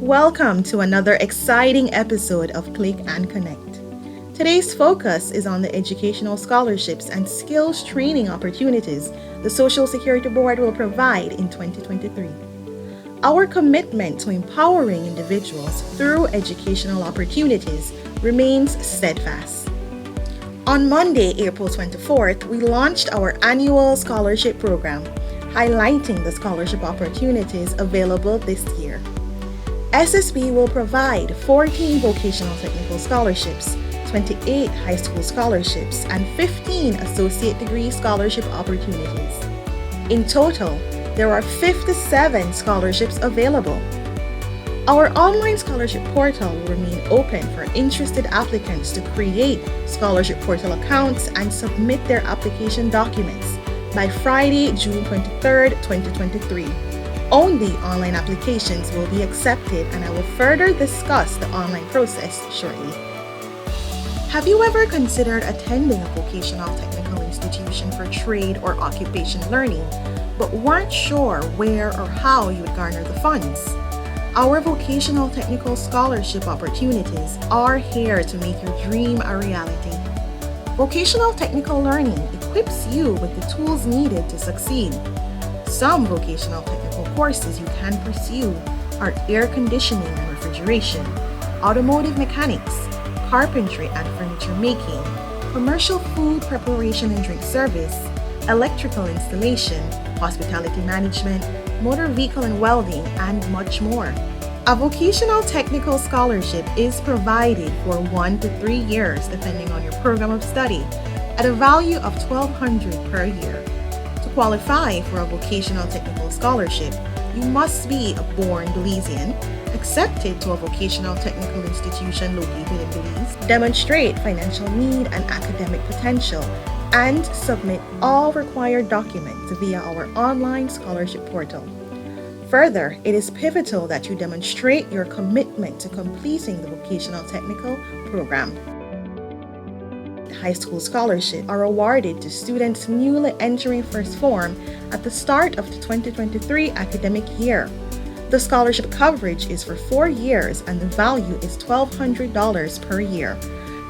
Welcome to another exciting episode of Click and Connect. Today's focus is on the educational scholarships and skills training opportunities the Social Security Board will provide in 2023. Our commitment to empowering individuals through educational opportunities remains steadfast. On Monday, April 24th, we launched our annual scholarship program, highlighting the scholarship opportunities available this year. SSB will provide 14 vocational technical scholarships, 28 high school scholarships, and 15 associate degree scholarship opportunities. In total, there are 57 scholarships available. Our online scholarship portal will remain open for interested applicants to create scholarship portal accounts and submit their application documents by Friday, June 23rd, 2023. Only online applications will be accepted, and I will further discuss the online process shortly. Have you ever considered attending a vocational technical institution for trade or occupation learning, but weren't sure where or how you would garner the funds? Our vocational technical scholarship opportunities are here to make your dream a reality. Vocational technical learning equips you with the tools needed to succeed. Some vocational technical courses you can pursue are air conditioning and refrigeration, automotive mechanics, carpentry and furniture making, commercial food preparation and drink service, electrical installation, hospitality management, motor vehicle and welding, and much more. A vocational technical scholarship is provided for 1 to 3 years depending on your program of study at a value of $1,200 per year. To qualify for a vocational technical scholarship, you must be a born Belizean, accepted to a vocational technical institution located in Belize, demonstrate financial need and academic potential, and submit all required documents via our online scholarship portal. Further, it is pivotal that you demonstrate your commitment to completing the vocational technical program. High school scholarships are awarded to students newly entering first form at the start of the 2023 academic year. The scholarship coverage is for 4 years and the value is $1,200 per year.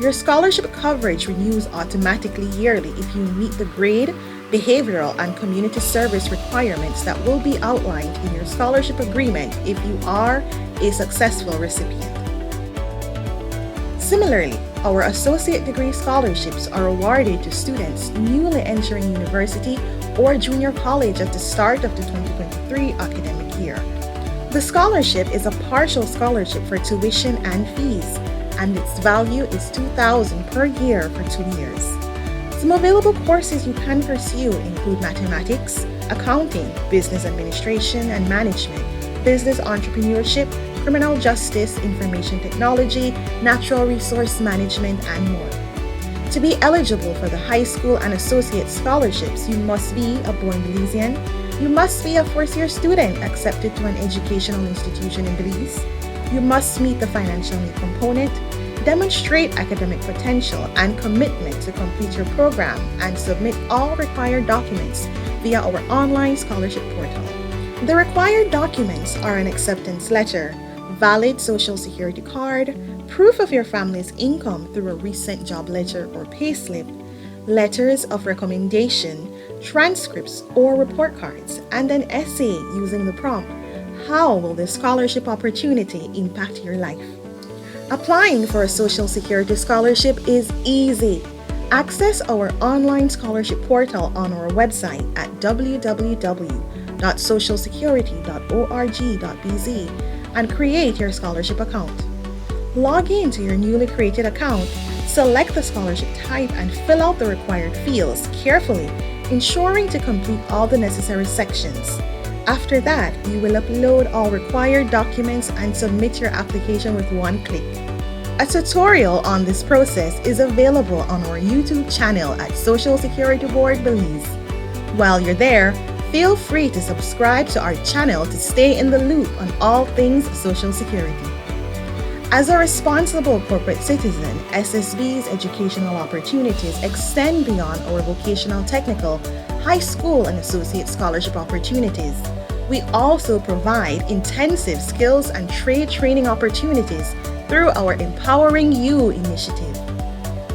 Your scholarship coverage renews automatically yearly if you meet the grade, behavioral, and community service requirements that will be outlined in your scholarship agreement if you are a successful recipient. Similarly, our associate degree scholarships are awarded to students newly entering university or junior college at the start of the 2023 academic year. The scholarship is a partial scholarship for tuition and fees, and its value is $2,000 per year for 2 years. Some available courses you can pursue include mathematics, accounting, business administration and management, business entrepreneurship, criminal justice, information technology, natural resource management, and more. To be eligible for the high school and associate scholarships, you must be a born Belizean, you must be a first-year student accepted to an educational institution in Belize, you must meet the financial need component, demonstrate academic potential and commitment to complete your program, and submit all required documents via our online scholarship portal. The required documents are an acceptance letter, valid Social Security card, proof of your family's income through a recent job letter or payslip, letters of recommendation, transcripts or report cards, and an essay using the prompt, "How will this scholarship opportunity impact your life?" Applying for a Social Security scholarship is easy. Access our online scholarship portal on our website at www.socialsecurity.org.bz and create your scholarship account. Log in to your newly created account, select the scholarship type, and fill out the required fields carefully, ensuring to complete all the necessary sections. After that, you will upload all required documents and submit your application with one click. A tutorial on this process is available on our YouTube channel at Social Security Board Belize. While you're there, feel free to subscribe to our channel to stay in the loop on all things Social Security. As a responsible corporate citizen, SSB's educational opportunities extend beyond our vocational technical, high school, and associate scholarship opportunities. We also provide intensive skills and trade training opportunities through our Empowering You initiative.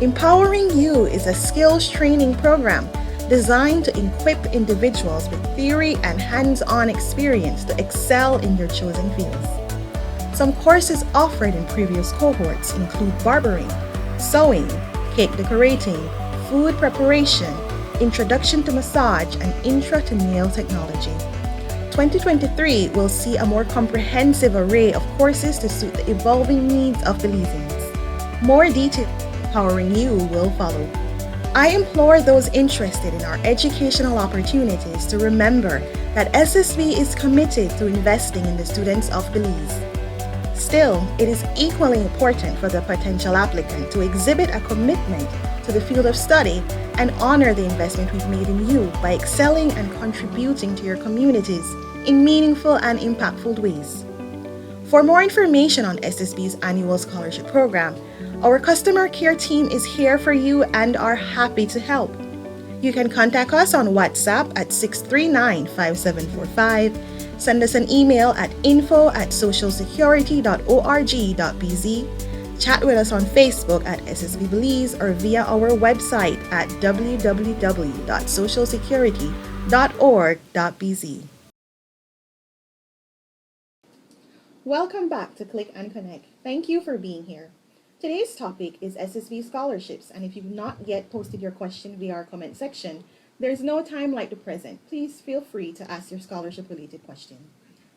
Empowering You is a skills training program designed to equip individuals with theory and hands-on experience to excel in their chosen fields. Some courses offered in previous cohorts include barbering, sewing, cake decorating, food preparation, introduction to massage, and intro to nail technology. 2023 will see a more comprehensive array of courses to suit the evolving needs of Belizeans. More details Empowering You will follow. I implore those interested in our educational opportunities to remember that SSB is committed to investing in the students of Belize. Still, it is equally important for the potential applicant to exhibit a commitment to the field of study and honor the investment we've made in you by excelling and contributing to your communities in meaningful and impactful ways. For more information on SSB's annual scholarship program, our customer care team is here for you and are happy to help. You can contact us on WhatsApp at 639-5745, send us an email at info@socialsecurity.org.bz, chat with us on Facebook at SSB Belize or via our website at www.socialsecurity.org.bz. Welcome back to Click and Connect. Thank you for being here. Today's topic is SSB scholarships, and if you've not yet posted your question via our comment section, there's no time like the present. Please feel free to ask your scholarship-related question.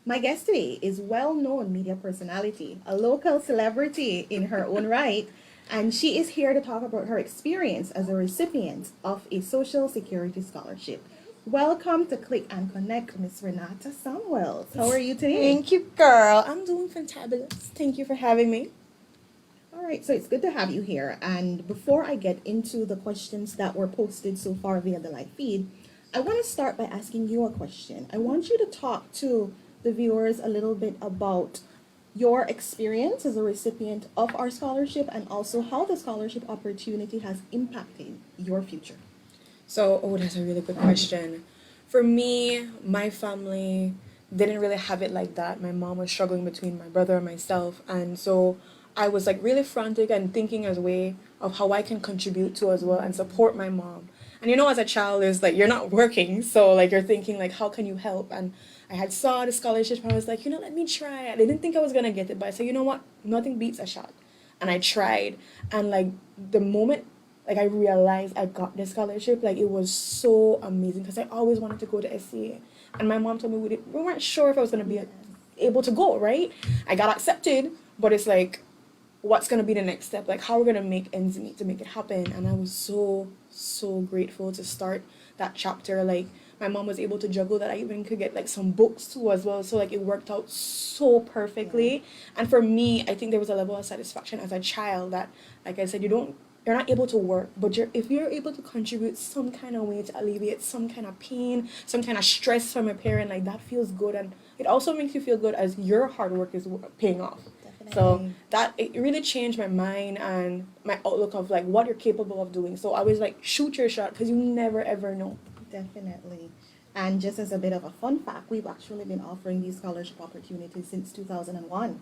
My guest today is well-known media personality, a local celebrity in her own right, and she is here to talk about her experience as a recipient of a Social Security scholarship. Welcome to Click and Connect, Miss Renata Samuels. How are you today? Thank you, girl. I'm doing fantabulous. Thank you for having me. All right, so it's good to have you here. And before I get into the questions that were posted so far via the live feed, I want to start by asking you a question. I want you to talk to the viewers a little bit about your experience as a recipient of our scholarship and also how the scholarship opportunity has impacted your future. So, that's a really good question. For me, my family didn't really have it like that. My mom was struggling between my brother and myself, and so I was like really frantic and thinking as a way of how I can contribute to as well and support my mom. And as a child, there's like you're not working, so like you're thinking like how can you help? And I had saw the scholarship and I was like, let me try. I didn't think I was gonna get it, but I said, you know what? Nothing beats a shot. And I tried, and like the moment like I realized I got the scholarship, like it was so amazing because I always wanted to go to SCA, and my mom told me we weren't sure if I was gonna be able to go. Right? I got accepted, but it's like, what's going to be the next step? Like, how we're going to make ends meet to make it happen. And I was so grateful to start that chapter. Like, my mom was able to juggle that. I even could get, like, some books, too, as well. So, like, it worked out so perfectly. Yeah. And for me, I think there was a level of satisfaction as a child that, like I said, you're not able to work, but if you're able to contribute some kind of way to alleviate some kind of pain, some kind of stress from a parent, like, that feels good. And it also makes you feel good as your hard work is paying off. So that it really changed my mind and my outlook of like what you're capable of doing. So I was like, shoot your shot because you never ever know. Definitely. And just as a bit of a fun fact, we've actually been offering these scholarship opportunities since 2001.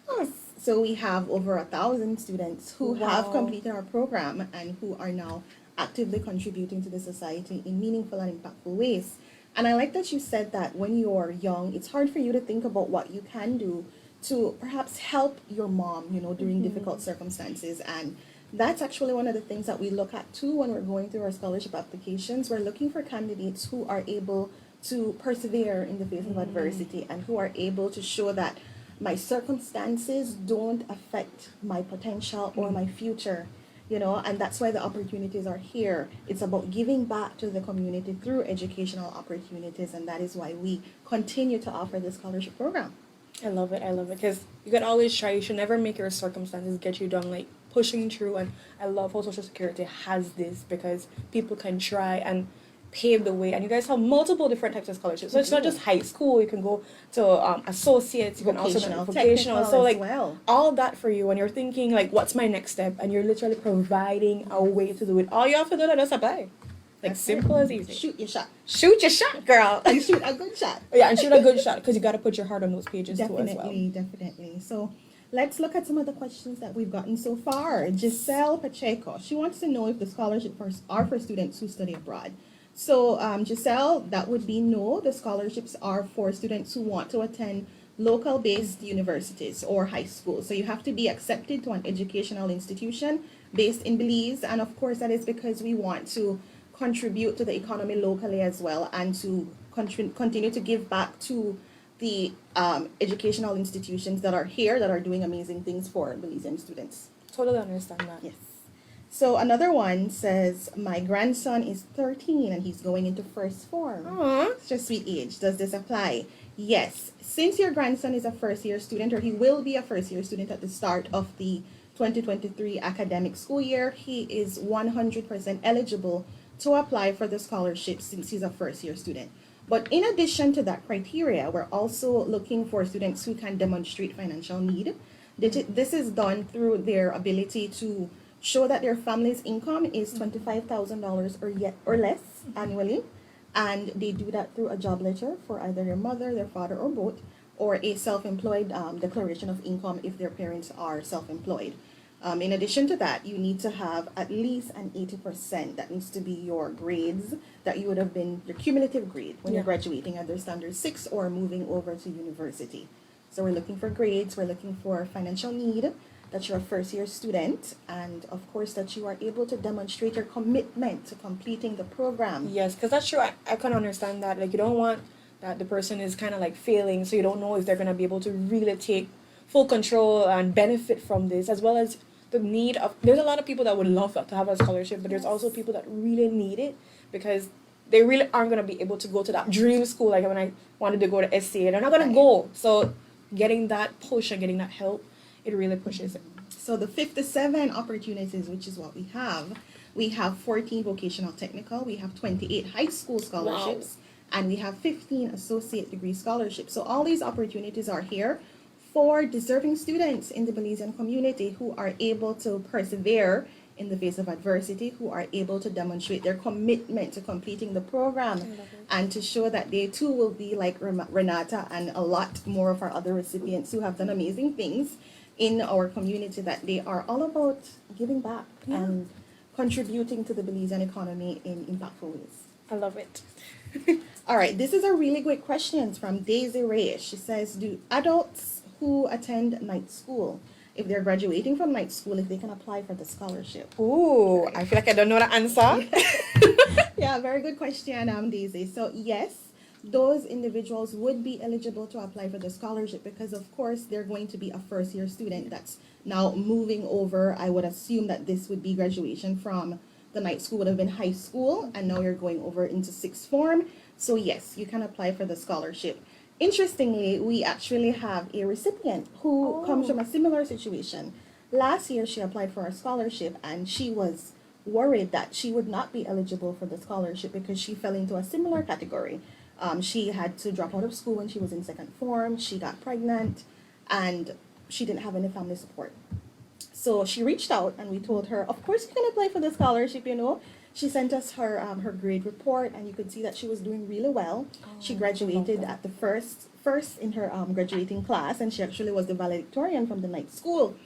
Yes. So we have over 1,000 students who have completed our program and who are now actively contributing to the society in meaningful and impactful ways. And I like that you said that when you're young, it's hard for you to think about what you can do to perhaps help your mom, during difficult circumstances. And that's actually one of the things that we look at too when we're going through our scholarship applications. We're looking for candidates who are able to persevere in the face of adversity and who are able to show that my circumstances don't affect my potential or my future, and that's why the opportunities are here. It's about giving back to the community through educational opportunities, and that is why we continue to offer the scholarship program. I love it because you can always try. You should never make your circumstances get you down, like pushing through. And I love how Social Security has this because people can try and pave the way. And you guys have multiple different types of scholarships, so it's not just high school. You can go to associates, you can also do vocational, so like all that for you when you're thinking like what's my next step, and you're literally providing a way to do it. All you have to do is just apply. Like That's simple it. as easy. Shoot your shot. Shoot your shot, girl. And shoot a good shot. Yeah, and shoot a good shot because you got to put your heart on those pages too as well. Definitely, definitely. So let's look at some of the questions that we've gotten so far. Giselle Pacheco, she wants to know if the scholarships are for students who study abroad. So Giselle, that would be no. The scholarships are for students who want to attend local-based universities or high schools. So you have to be accepted to an educational institution based in Belize, and of course that is because we want to contribute to the economy locally as well, and to continue to give back to the educational institutions that are here that are doing amazing things for Belizean students. Totally understand that. Yes. So another one says, my grandson is 13 and he's going into first form. Aww. It's just sweet age. Does this apply? Yes. Since your grandson is a first year student, or he will be a first year student at the start of the 2023 academic school year, he is 100% eligible to apply for the scholarship since he's a first year student. But in addition to that criteria, we're also looking for students who can demonstrate financial need. This is done through their ability to show that their family's income is $25,000 or less annually, and they do that through a job letter for either their mother, their father, or both, or a self-employed declaration of income if their parents are self-employed. In addition to that, you need to have at least an 80%. That needs to be your grades that you would have been, your cumulative grade when you're graduating either standard 6 or moving over to university. So we're looking for grades, we're looking for financial need, that you're a first year student, and of course that you are able to demonstrate your commitment to completing the program. Yes, because that's true. I can understand that. Like, you don't want that the person is kind of like failing, so you don't know if they're going to be able to really take full control and benefit from this, as well as the need of, there's a lot of people that would love to have a scholarship, but there's also people that really need it because they really aren't going to be able to go to that dream school. Like when I wanted to go to SCA, they're not going to go. So getting that push and getting that help, it really pushes it. So the 57 opportunities, which is what we have 14 vocational technical, we have 28 high school scholarships, and we have 15 associate degree scholarships. So all these opportunities are here for deserving students in the Belizean community who are able to persevere in the face of adversity, who are able to demonstrate their commitment to completing the program, and to show that they too will be like Renata and a lot more of our other recipients who have done amazing things in our community, that they are all about giving back and contributing to the Belizean economy in impactful ways. I love it. All right, this is a really great question from Daisy Reyes. She says, do adults who attend night school, if they're graduating from night school, if they can apply for the scholarship? Ooh, I feel like I don't know the answer. Yeah, very good question, Daisy. So yes, those individuals would be eligible to apply for the scholarship because of course they're going to be a first year student that's now moving over. I would assume that this would be graduation from the night school, would have been high school, and now you're going over into sixth form. So yes, you can apply for the scholarship. Interestingly, we actually have a recipient who comes from a similar situation. Last year, she applied for a scholarship and she was worried that she would not be eligible for the scholarship because she fell into a similar category. She had to drop out of school when she was in second form, she got pregnant, and she didn't have any family support. So she reached out and we told her, of course you can apply for the scholarship, you know. She sent us her her grade report, and you could see that she was doing really well. She graduated at the first in her graduating class, and she actually was the valedictorian from the night school.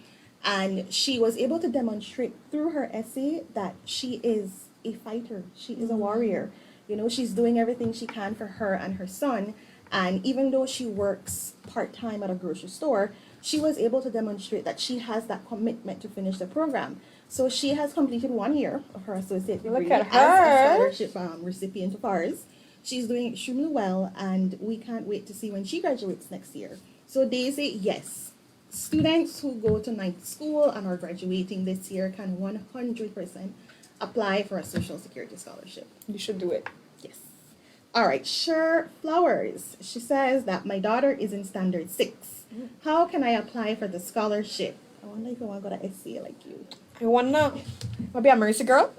And she was able to demonstrate through her essay that she is a fighter. She is a warrior. You know, she's doing everything she can for her and her son. And even though she works part-time at a grocery store, she was able to demonstrate that she has that commitment to finish the program. So she has completed 1 year of her associate degree Look at as her. a scholarship recipient of ours. She's doing extremely well, and we can't wait to see when she graduates next year. So Daisy, yes, students who go to night school and are graduating this year can 100% apply for a Social Security scholarship. You should do it. Yes. All right, Sure Flowers. She says that my daughter is in standard 6. How can I apply for the scholarship? I wonder if I want to go to SCA like you. I wanna maybe a mercy girl.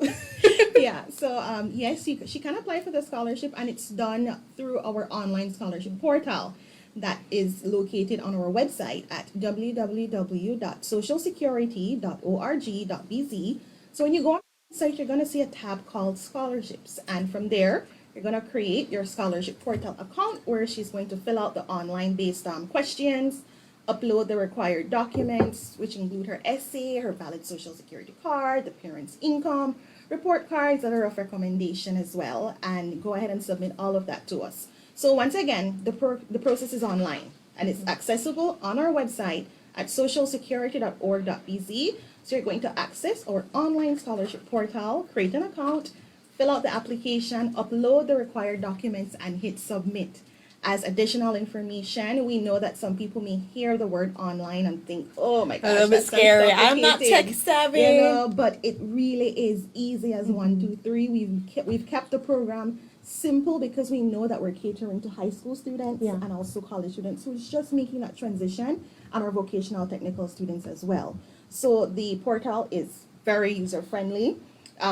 Yeah, so yes, she can apply for the scholarship, and it's done through our online scholarship portal that is located on our website at www.socialsecurity.org.bz. So when you go on the So you're going to see a tab called scholarships, and from there you're going to create your scholarship portal account where she's going to fill out the online based questions, upload the required documents, which include her essay, her valid social security card, the parent's income, report cards, letter of recommendation as well, and go ahead and submit all of that to us. So once again, the process is online and it's accessible on our website at socialsecurity.org.bz. So you're going to access our online scholarship portal, create an account, fill out the application, upload the required documents, and hit submit. As additional information, we know that some people may hear the word online and think, oh my gosh, A little bit that sounds scary. I'm not complicated. tech savvy. You know, but it really is easy as 1, 2, 3. We've kept the program simple because we know that we're catering to high school students and also college students. So it's just making that transition, and our vocational technical students as well. So the portal is very user friendly.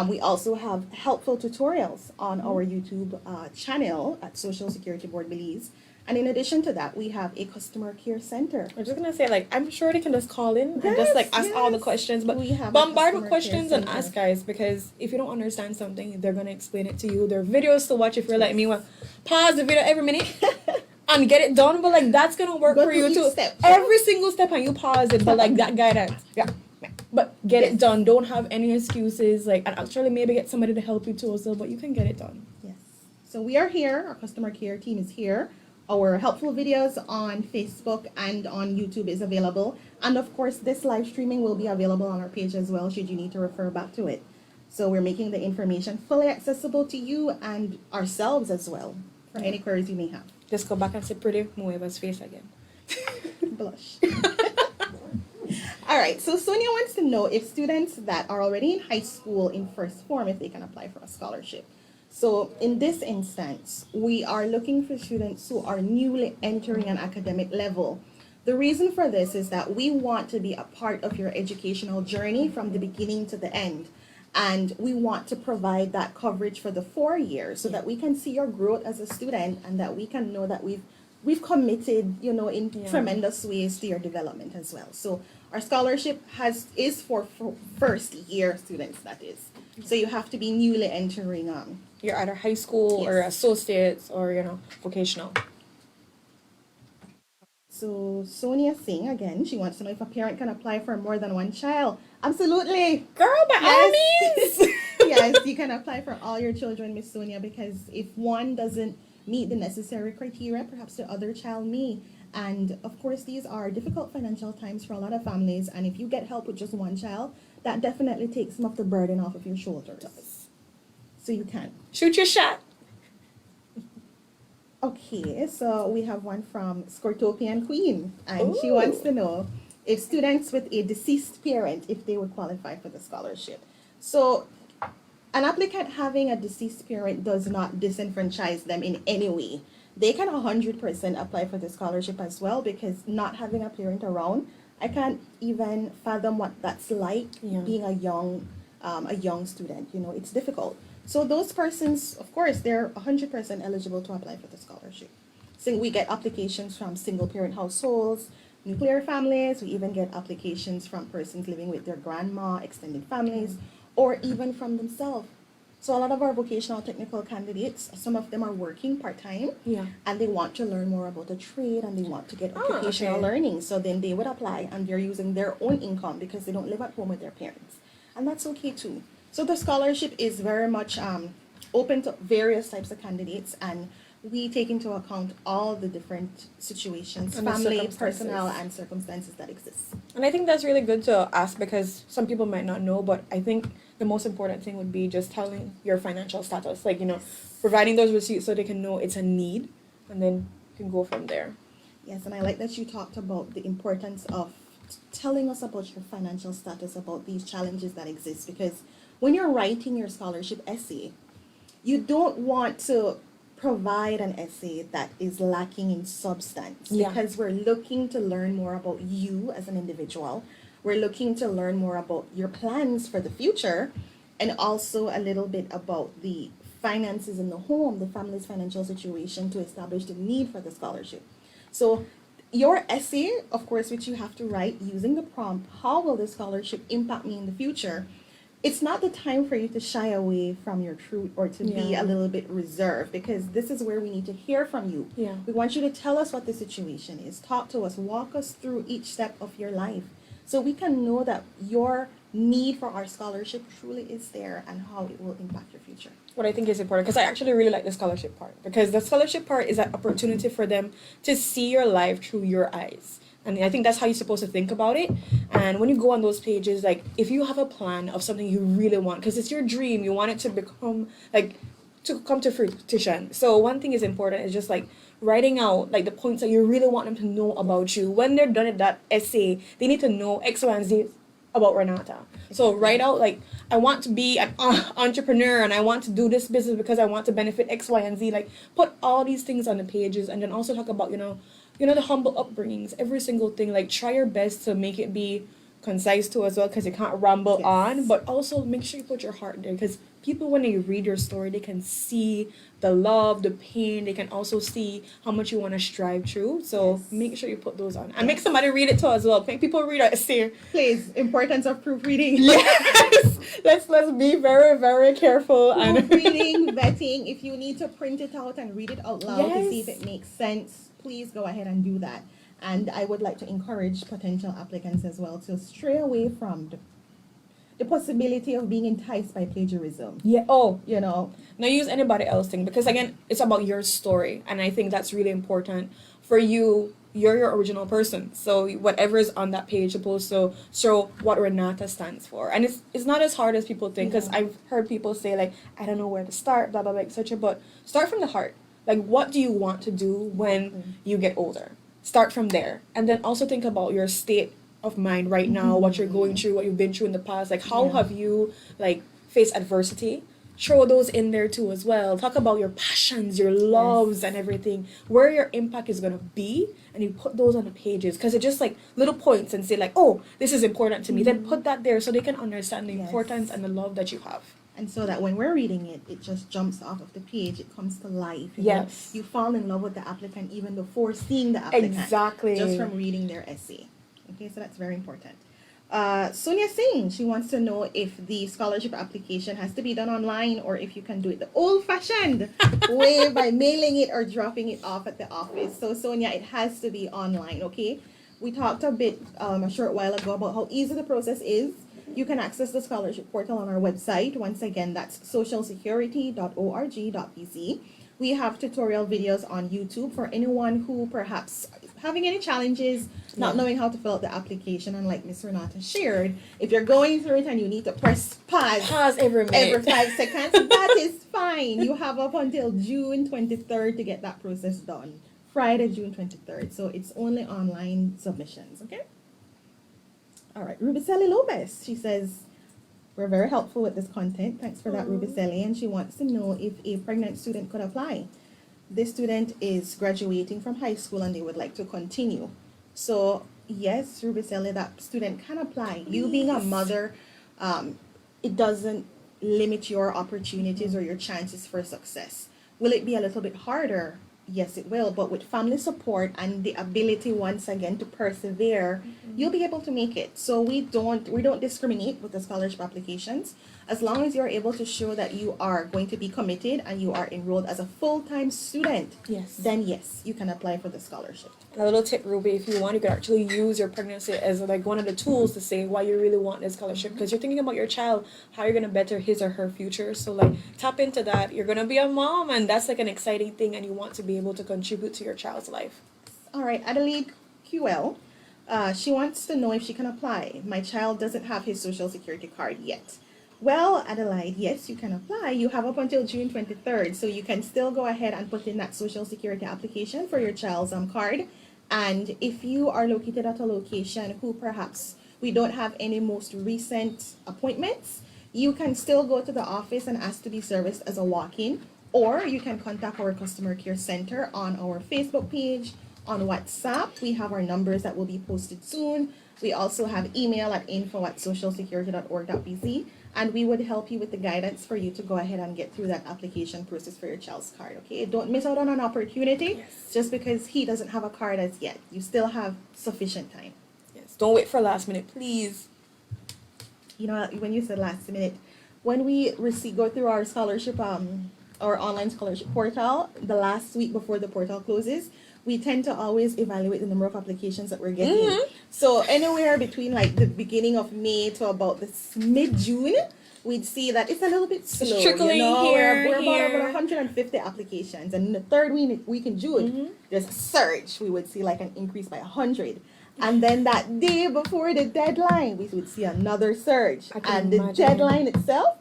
We also have helpful tutorials on our YouTube channel at Social Security Board Belize. And in addition to that, we have a customer care center. I'm just gonna say, like, I'm sure they can just call in and just like ask all the questions, but We have a bombard customer with questions care and center. ask, guys, because if you don't understand something, they're gonna explain it to you. There are videos to watch if you're like me. Well, pause the video every minute and get it done. But like that's gonna work Go for through you each too. step. Every single step, and you pause it. But like that guidance, yeah. But get it done. Don't have any excuses. Like, and actually maybe get somebody to help you too, also. But you can get it done. Yes. So we are here. Our customer care team is here. Our helpful videos on Facebook and on YouTube is available. And of course, this live streaming will be available on our page as well, should you need to refer back to it. So we're making the information fully accessible to you and ourselves as well for any queries you may have. Just go back and say pretty Moeva's face again. Blush. All right, so Sonia wants to know if students that are already in high school in first form, if they can apply for a scholarship. So in this instance, we are looking for students who are newly entering an academic level. The reason for this is that we want to be a part of your educational journey from the beginning to the end. And we want to provide that coverage for the 4 years so that we can see your growth as a student and that we can know that we've committed, you know, in tremendous ways to your development as well. So our scholarship is for first year students, that is. So you have to be newly entering You're either high school or associates or, you know, vocational. So Sonia Singh, again, she wants to know if a parent can apply for more than one child. Absolutely. Girl, by all means. Yes, you can apply for all your children, Miss Sonia, because if one doesn't meet the necessary criteria, perhaps the other child may. And of course, these are difficult financial times for a lot of families. And if you get help with just one child, that definitely takes some of the burden off of your shoulders. So you can. Shoot your shot. Okay, so we have one from Scortopian Queen, and she wants to know if students with a deceased parent, if they would qualify for the scholarship. So an applicant having a deceased parent does not disenfranchise them in any way. They can 100% apply for the scholarship as well, because not having a parent around, I can't even fathom what that's like being a young student. You know, it's difficult. So those persons, of course, they're 100% eligible to apply for the scholarship. So we get applications from single parent households, nuclear families. We even get applications from persons living with their grandma, extended families, or even from themselves. So a lot of our vocational technical candidates, some of them are working part-time, and they want to learn more about the trade, and they want to get occupational learning. So then they would apply, and they're using their own income because they don't live at home with their parents. And that's okay too. So the scholarship is very much open to various types of candidates, and we take into account all the different situations, And the family, circumstances. personal, and circumstances that exist. And I think that's really good to ask because some people might not know, but I think the most important thing would be just telling your financial status, like, you know, providing those receipts so they can know it's a need, and then you can go from there. Yes, and I like that you talked about the importance of telling us about your financial status, about these challenges that exist, because when you're writing your scholarship essay, you don't want to provide an essay that is lacking in substance, because we're looking to learn more about you as an individual. We're looking to learn more about your plans for the future, and also a little bit about the finances in the home, the family's financial situation, to establish the need for the scholarship. So your essay, of course, which you have to write using the prompt, how will the scholarship impact me in the future? it's not the time for you to shy away from your truth or to be a Yeah. little bit reserved, because this is where we need to hear from you. Yeah. We want you to tell us what the situation is. Talk to us. Walk us through each step of your life so we can know that your need for our scholarship truly is there and how it will impact your future. What I think is important, because I actually really like the scholarship part, because the scholarship part is an opportunity for them to see your life through your eyes. And I think that's how you're supposed to think about it. And when you go on those pages, like if you have a plan of something you really want, because it's your dream, you want it to become like to come to fruition. So one thing is important is just like writing out like the points that you really want them to know about you. When they're done at that essay, they need to know X, Y, and Z about Renata. So write out like I want to be an entrepreneur and I want to do this business because I want to benefit X, Y, and Z. Like put all these things on the pages, and then also talk about the humble upbringings, every single thing. Like try your best to make it be concise too as well, because you can't ramble Yes. on, but also make sure you put your heart there, because people, when they read your story, they can see the love, the pain. They can also see how much you want to strive through. So Yes. make sure you put those on, and make somebody read it too as well. Make people read it. See, Please, importance of proofreading. yes, let's be very very careful and Proofreading, vetting. If you need to print it out and read it out loud to see if Yes. it makes sense, please go ahead and do that. And I would like to encourage potential applicants as well to stray away from the possibility of being enticed by plagiarism. yeah. Oh, You know, now use anybody else thing, because again it's about your story, and I think that's really important for you. You're your original person, so whatever is on that page supposed to show what Renata stands for, and it's not as hard as people think, because Yeah. I've heard people say like I don't know where to start, blah blah blah, etc. But start from the heart. Like what do you want to do when you get older? Start from there, and then also think about your state of mind right now, what you're going through, what you've been through in the past. Like how Yeah. have you like faced adversity? Throw those in there too as well. Talk about your passions, your loves, and everything, where your impact is gonna be, and you put those on the pages, because it's just like little points, and say like, oh, this is important to me. Then put that there so they can understand the Yes. importance and the love that you have. and so that when we're reading it, it just jumps off of the page. It comes to life. You know? Yes. You fall in love with the applicant even before seeing the applicant. Exactly. Just from reading their essay. Okay, so that's very important. Sonia Singh, she wants to know if the scholarship application has to be done online or if you can do it the old-fashioned way by mailing it or dropping it off at the office. So Sonia, it has to be online, okay? We talked a bit a short while ago about how easy the process is. You can access the scholarship portal on our website. Once again, that's socialsecurity.org.bc. We have tutorial videos on YouTube for anyone who perhaps having any challenges, not knowing how to fill out the application. And like Miss Renata shared, if you're going through it and you need to press pause Every minute. every 5 seconds, that is fine. You have up until June 23rd to get that process done. Friday, June 23rd. So it's only online submissions, okay? All right, Rubicelli Lopez. She says, we're very helpful with this content. Thanks for that, Rubicelli. And she wants to know if a pregnant student could apply. This student is graduating from high school and they would like to continue. So, yes, Rubicelli, that student can apply. You being a mother, it doesn't limit your opportunities or your chances for success. Will it be a little bit harder? Yes, it will, but with family support and the ability once again to persevere, you'll be able to make it. So we don't discriminate with the scholarship applications. As long as you're able to show that you are going to be committed and you are enrolled as a full-time student, Yes. then yes, you can apply for the scholarship. A little tip, Ruby, if you want, you could actually use your pregnancy as like one of the tools to say why you really want this scholarship, because you're thinking about your child, how you're gonna better his or her future. So like tap into that. You're gonna be a mom, and that's like an exciting thing, and you want to be able to contribute to your child's life. All right, Adelaide QL. She wants to know if she can apply. My child doesn't have his social security card yet. Well, Adelaide, yes, you can apply. You have up until June 23rd, so you can still go ahead and put in that social security application for your child's card. And if you are located at a location who perhaps we don't have any most recent appointments, you can still go to the office and ask to be serviced as a walk-in, or you can contact our customer care center on our Facebook page, on WhatsApp. We have our numbers that will be posted soon. We also have email at info@socialsecurity.org.bc, and we would help you with the guidance for you to go ahead and get through that application process for your child's card, okay? Don't miss out on an opportunity just because he doesn't have a card as yet. You still have sufficient time. Yes. Don't wait for last minute, please. You know, when you said last minute, when we go through our scholarship, our online scholarship portal, the last week before the portal closes, we tend to always evaluate the number of applications that we're getting. Mm-hmm. So anywhere between like the beginning of May to about this mid-June, we'd see that it's a little bit slow. It's trickling you know, here, we're about here. 150 applications, and in the third week in June, Mm-hmm. there's a surge. We would see like an increase by 100. And then that day before the deadline, we would see another surge. I can And the imagine. deadline itself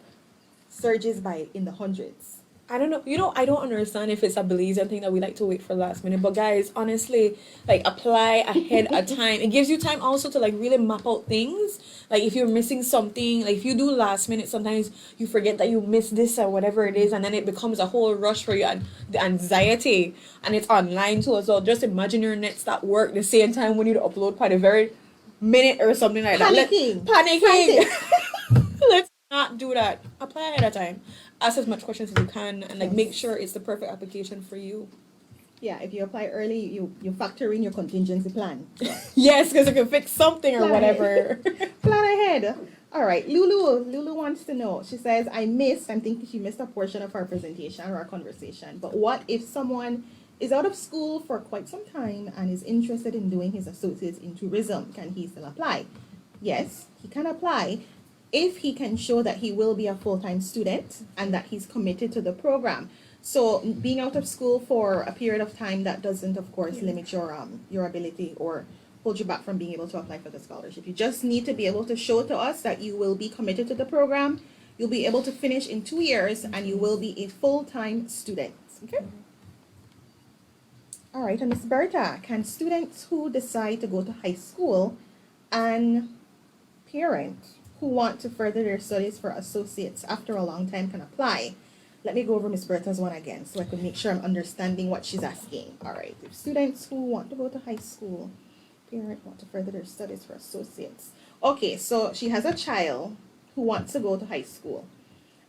surges by in the hundreds. I don't know. You know, I don't understand if it's a Belizean thing that we like to wait for last minute. But guys, honestly, like apply ahead of time. It gives you time also to like really map out things. Like if you're missing something, like if you do last minute, sometimes you forget that you missed this or whatever it is, and then it becomes a whole rush for you and the anxiety. And it's online too. So just imagine your net start work the same time when you upload by the very minute or something like that. Panicking. Panicking. Let's not do that. Apply ahead of time. Ask as much questions as you can and like make sure it's the perfect application for you. Yeah, if you apply early, you factor in your contingency plan. Yes, because it can fix something or Plan whatever. Plan ahead. All right, Lulu wants to know. She says, I think she missed a portion of our presentation or our conversation. But what if someone is out of school for quite some time and is interested in doing his associates in tourism? Can he still apply? Yes, he can apply if he can show that he will be a full-time student and that he's committed to the program. So being out of school for a period of time, that doesn't, of course, limit your ability or hold you back from being able to apply for the scholarship. You just need to be able to show to us that you will be committed to the program, you'll be able to finish in 2 years, and you will be a full-time student. Okay? All right, and Ms. Berta, can students who decide to go to high school and parents who want to further their studies for associates after a long time can apply? Let me go over Ms. Berta's one again so I can make sure I'm understanding what she's asking. All right, if students who want to go to high school, parent want to further their studies for associates. Okay, so she has a child who wants to go to high school,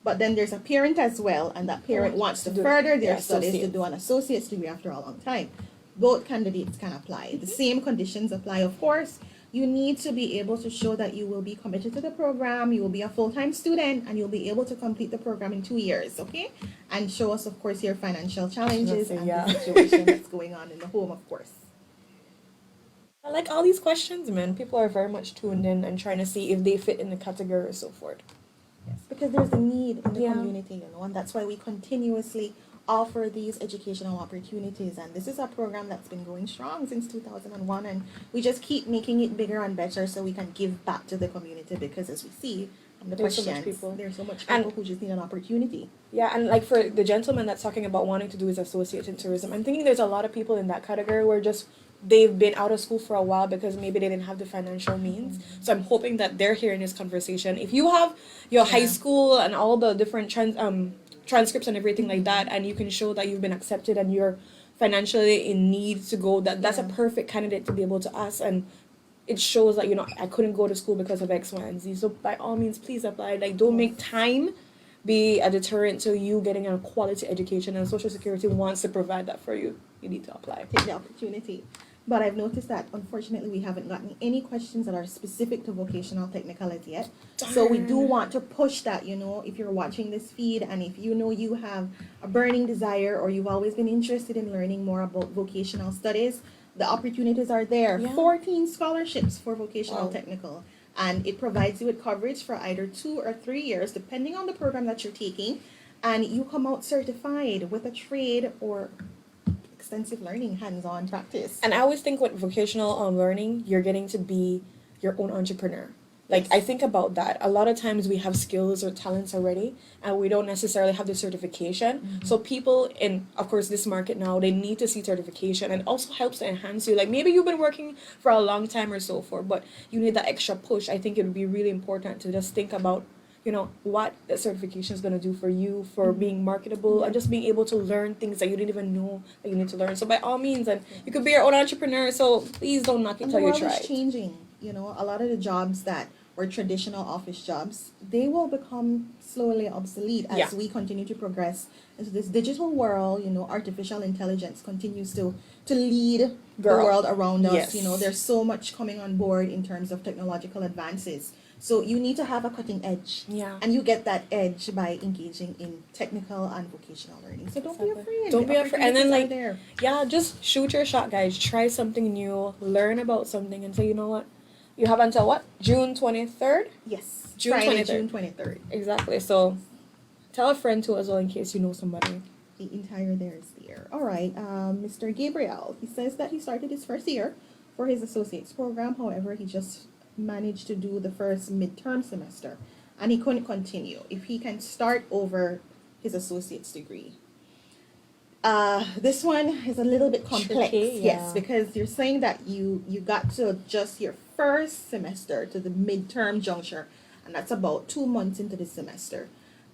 but then there's a parent as well, and that parent wants to further their studies to do an associate's degree after a long time. Both candidates can apply. The same conditions apply, of course. You need to be able to show that you will be committed to the program, you will be a full-time student, and you'll be able to complete the program in 2 years, okay? And show us, of course, your financial challenges and the situation that's going on in the home, of course. I like all these questions, man. People are very much tuned in and trying to see if they fit in the category or so forth. Yes, because there's a need in the Yeah. community, you know, and that's why we continuously offer these educational opportunities. And this is a program that's been going strong since 2001, and we just keep making it bigger and better so we can give back to the community, because as we see from the There's so questions, much people. there's so much And- people who just need an opportunity. Yeah, and like for the gentleman that's talking about wanting to do his associate in tourism, I'm thinking there's a lot of people in that category where just they've been out of school for a while because maybe they didn't have the financial means. So I'm hoping that they're hearing this conversation. If you have your high school and all the different transcripts and everything like that, and you can show that you've been accepted and you're financially in need to go, that's a perfect candidate to be able to ask. And it shows that, you know, I couldn't go to school because of X, Y, and Z. So by all means, please apply. Like, don't make time be a deterrent to you getting a quality education, and Social Security wants to provide that for you. You need to apply. Take the opportunity. But I've noticed that unfortunately we haven't gotten any questions that are specific to vocational technical as yet. So we do want to push that, you know, if you're watching this feed and if you know you have a burning desire or you've always been interested in learning more about vocational studies, the opportunities are there. Yeah. 14 scholarships for vocational Wow. technical. And it provides you with coverage for either 2 or 3 years, depending on the program that you're taking. And you come out certified with a trade or extensive learning, hands-on practice. And I always think with vocational learning, you're getting to be your own entrepreneur. Like, I think about that. A lot of times we have skills or talents already, and we don't necessarily have the certification. So people in, of course, this market now, they need to see certification, and it also helps to enhance you. Like, maybe you've been working for a long time or so forth, but you need that extra push. I think it would be really important to just think about, you know, what the certification is going to do for you, for being marketable, and just being able to learn things that you didn't even know that you need to learn. So by all means, and you could be your own entrepreneur, so please don't knock it And till the you world try is it. changing. You know, a lot of the jobs that or traditional office jobs, they will become slowly obsolete as Yeah. we continue to progress into this digital world. Artificial intelligence continues to lead the Girl. world around us. Yes. There's so much coming on board in terms of technological advances. So you need to have a cutting edge. Yeah. And you get that edge by engaging in technical and vocational learning. So don't be Exactly. afraid. Don't The be afraid. And then, opportunities are like, there. yeah, just shoot your shot, guys. Try something new. Learn about something and say, you know what? You have until what? June 23rd? Yes. June Friday, 23rd. June 23rd. Exactly. So tell a friend too as well in case you know somebody. The entire there is there. All right. Mr. Gabriel, he says that he started his first year for his associate's program. However, he just managed to do the first midterm semester and he couldn't continue. If he can start over his associate's degree. This one is a little bit complex. Tricky, Yes, yeah. because you're saying that you got to adjust your first semester to the midterm juncture, and that's about 2 months into the semester.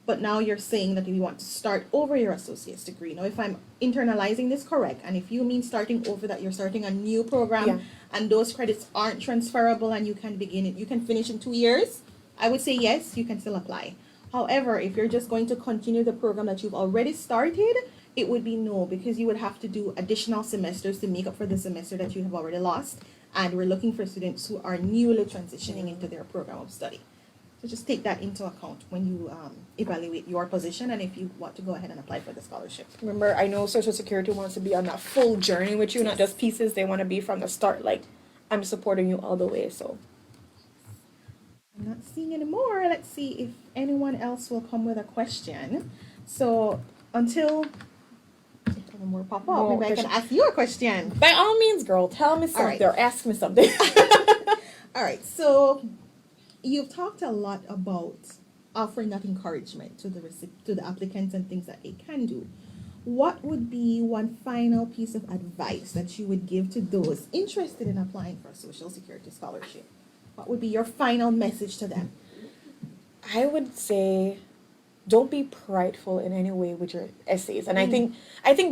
But now you're saying that you want to start over your associate's degree. Now, if I'm internalizing this correct, and if you mean starting over, that you're starting a new program, Yeah. and those credits aren't transferable, and you can begin it, you can finish in 2 years, I would say yes, you can still apply. However, if you're just going to continue the program that you've already started, it would be no, because you would have to do additional semesters to make up for the semester that you have already lost. And we're looking for students who are newly transitioning into their program of study. So just take that into account when you evaluate your position and if you want to go ahead and apply for the scholarship. Remember, I know Social Security wants to be on that full journey with you, not just pieces. They want to be from the start, like, I'm supporting you all the way, so. I'm not seeing any more. Let's see if anyone else will come with a question. So until more pop up, maybe I can ask you a question. By all means, girl, tell me something right. or ask me something. All right, so you've talked a lot about offering that encouragement to the applicants and things that they can do. What would be one final piece of advice that you would give to those interested in applying for a Social Security scholarship? What would be your final message to them? I would say don't be prideful in any way with your essays. And I think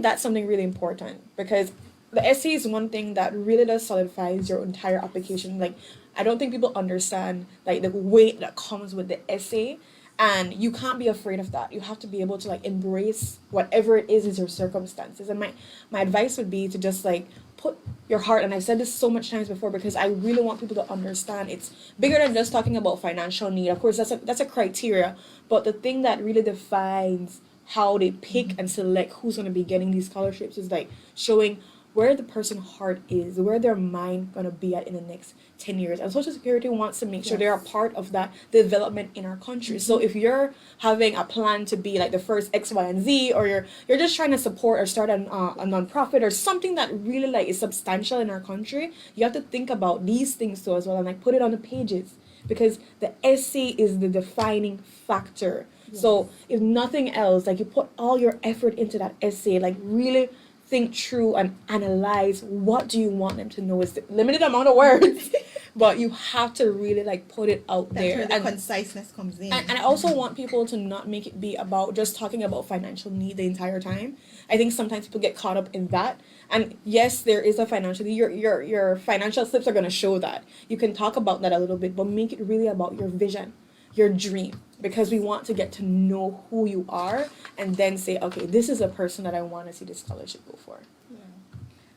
that's something really important because the essay is one thing that really does solidifies your entire application. Like, I don't think people understand like the weight that comes with the essay, and you can't be afraid of that. You have to be able to like embrace whatever it is your circumstances. And my advice would be to just like put your heart, and I've said this so much times before because I really want people to understand it's bigger than just talking about financial need. Of course, that's a criteria, but the thing that really defines how they pick and select who's going to be getting these scholarships is like showing where the person's heart is, where their mind going to be at in the next 10 years. And Social Security wants to make sure they're a part of that development in our country. So if you're having a plan to be like the first X, Y, and Z, or you're just trying to support or start a nonprofit or something that really like is substantial in our country, you have to think about these things too as well and like put it on the pages because the essay is the defining factor. Yes. So if nothing else, like you put all your effort into that essay, like really think through and analyze what do you want them to know. Is the limited amount of words, but you have to really like put it out there. That's where the conciseness comes in. And I also want people to not make it be about just talking about financial need the entire time. I think sometimes people get caught up in that. And yes, there is a financial need. Your financial slips are going to show that. You can talk about that a little bit, but make it really about your vision, your dream, because we want to get to know who you are and then say, okay, this is a person that I want to see this scholarship go for. Yeah.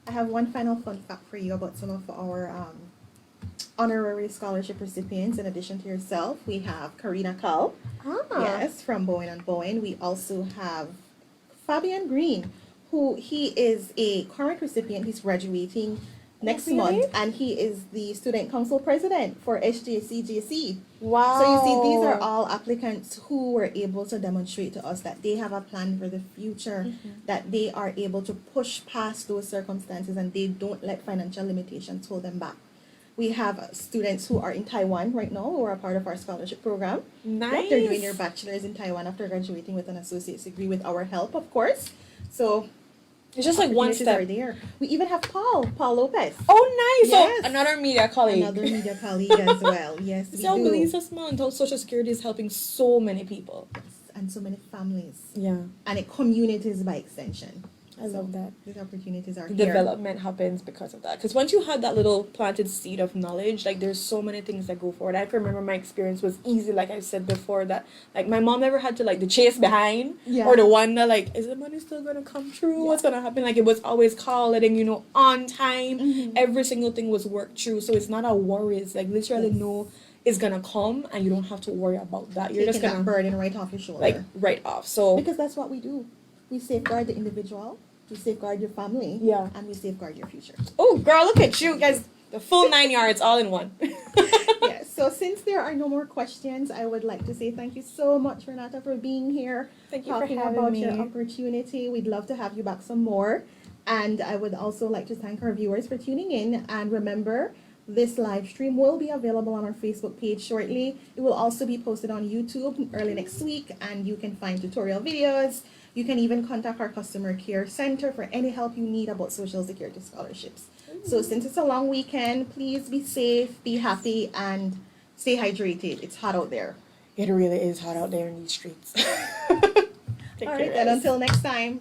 I have one final fun fact for you about some of our honorary scholarship recipients. In addition to yourself, we have Karina Cull, yes, from Bowen and Bowen. We also have Fabian Green, who he is a current recipient. He's graduating next month, and he is the student council president for SJC-JC. Wow. So you see, these are all applicants who were able to demonstrate to us that they have a plan for the future, that they are able to push past those circumstances and they don't let financial limitations hold them back. We have students who are in Taiwan right now who are a part of our scholarship program. Nice. Yep, they're doing their bachelor's in Taiwan after graduating with an associate's degree with our help, of course. So it's just like one step. Are there. We even have Paul Lopez. Oh, nice. Yes. So another media colleague. Another media colleague as well. Yes, we So do. Belize this month, how Social Security is helping so many people. And so many families. Yeah. And communities by extension. I love that. These opportunities are The here. development happens because of that. Because once you have that little planted seed of knowledge, like there's so many things that go forward. I can remember my experience was easy, like I said before, that like my mom never had to like the chase behind or the one that like, is the money still gonna come through? What's gonna happen? Like it was always call letting you know on time. Every single thing was worked through. So it's not a worry. It's like literally no is gonna come and you don't have to worry about that. You're just Taking gonna that burden right off your shoulder. like right off. So because that's what we do. We safeguard the individual, we safeguard your family, and we safeguard your future. oh girl, look at you guys, the full 9 yards all in one. Yes. So since there are no more questions, I would like to say thank you so much, Renata, for being here. Thank you talking for having about me. your opportunity. We'd love to have you back some more. And I would also like to thank our viewers for tuning in. And remember, this live stream will be available on our Facebook page shortly. It will also be posted on YouTube early next week, and you can find tutorial videos. You can even contact our customer care center for any help you need about Social Security scholarships. So since it's a long weekend, please be safe, be happy, and stay hydrated. It's hot out there. It really is hot out there in these streets. All right, then until next time.